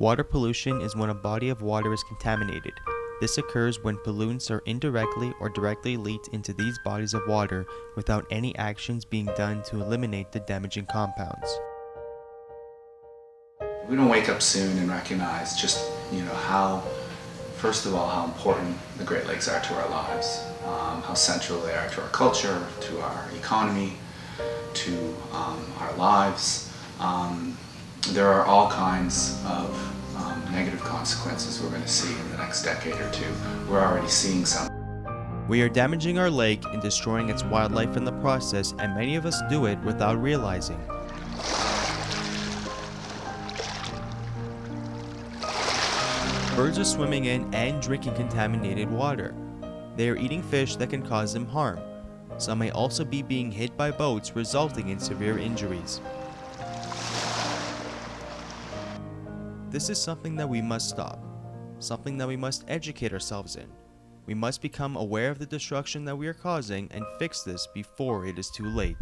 Water pollution is when a body of water is contaminated. This occurs when pollutants are indirectly or directly leaked into these bodies of water without any actions being done to eliminate the damaging compounds. We don't wake up soon and recognize just, how, first of all, how important the Great Lakes are to our lives, how central they are to our culture, to our economy, to our lives. There are all kinds of negative consequences we're going to see in the next decade or two. We're already seeing some. We are damaging our lake and destroying its wildlife in the process, and many of us do it without realizing. Birds are swimming in and drinking contaminated water. They are eating fish that can cause them harm. Some may also be being hit by boats, resulting in severe injuries. This is something that we must stop, something that we must educate ourselves in. We must become aware of the destruction that we are causing and fix this before it is too late.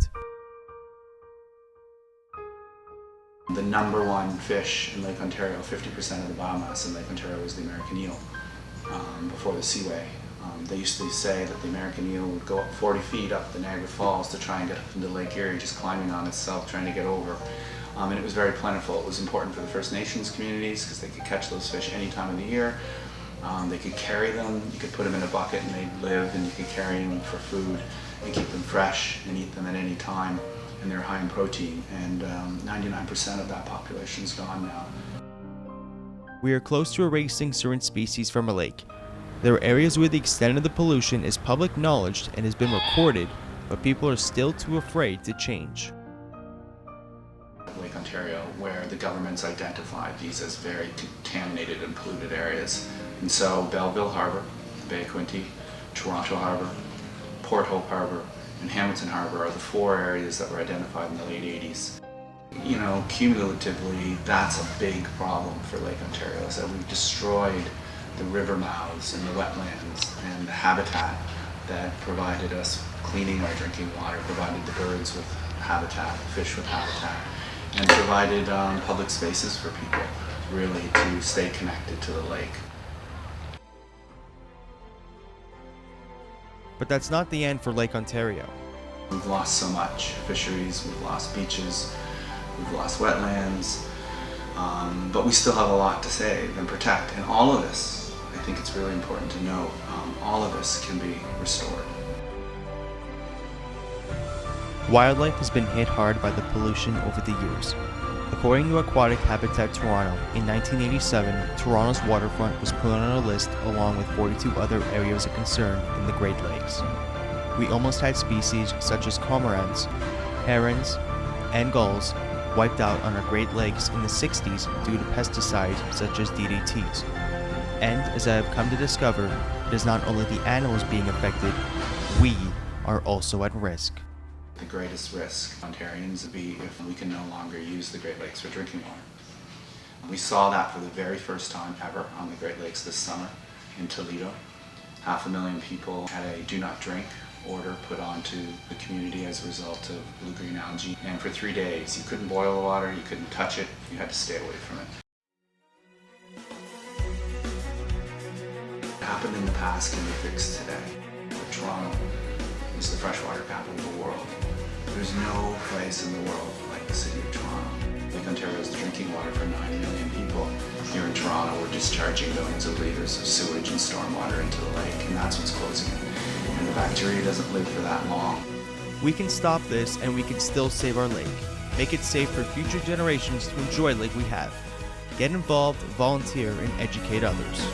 The number one fish in Lake Ontario, 50% of the biomass in Lake Ontario, is the American eel before the seaway. They used to say that the American eel would go up 40 feet up the Niagara Falls to try and get up into Lake Erie, just climbing on itself, trying to get over. And it was very plentiful. It was important for the First Nations communities because they could catch those fish any time of the year. They could carry them, you could put them in a bucket and they'd live, and you could carry them for food and keep them fresh and eat them at any time. And they're high in protein, and 99% of that population is gone now. We are close to erasing certain species from a lake. There are areas where the extent of the pollution is public knowledge and has been recorded, but people are still too afraid to change. Lake Ontario, where the government's identified these as very contaminated and polluted areas. And so Belleville Harbour, Bay of Quinte, Toronto Harbour, Port Hope Harbour, and Hamilton Harbour are the four areas that were identified in the late 80s. Cumulatively, that's a big problem for Lake Ontario, is that we've destroyed the river mouths and the wetlands and the habitat that provided us cleaning our drinking water, provided the birds with habitat, fish with habitat, and provided public spaces for people really to stay connected to the lake. But that's not the end for Lake Ontario. We've lost so much. Fisheries, we've lost beaches, we've lost wetlands, but we still have a lot to save and protect. And all of this, I think it's really important to note, all of this can be restored. Wildlife has been hit hard by the pollution over the years. According to Aquatic Habitat Toronto, in 1987, Toronto's waterfront was put on a list along with 42 other areas of concern in the Great Lakes. We almost had species such as cormorants, herons, and gulls wiped out on our Great Lakes in the 60s due to pesticides such as DDTs. And as I have come to discover, it is not only the animals being affected, we are also at risk. The greatest risk Ontarians would be if we can no longer use the Great Lakes for drinking water. We saw that for the very first time ever on the Great Lakes this summer in Toledo. 500,000 people had a do not drink order put onto the community as a result of blue-green algae. And for 3 days, you couldn't boil the water, you couldn't touch it, you had to stay away from it. What happened in the past can be fixed today. Toronto is the freshwater capital of the world. There's no place in the world like the city of Toronto. Lake Ontario is drinking water for 9 million people. Here in Toronto, we're discharging millions of liters of sewage and stormwater into the lake, and that's what's closing it. And the bacteria doesn't live for that long. We can stop this, and we can still save our lake. Make it safe for future generations to enjoy like we have. Get involved, volunteer, and educate others.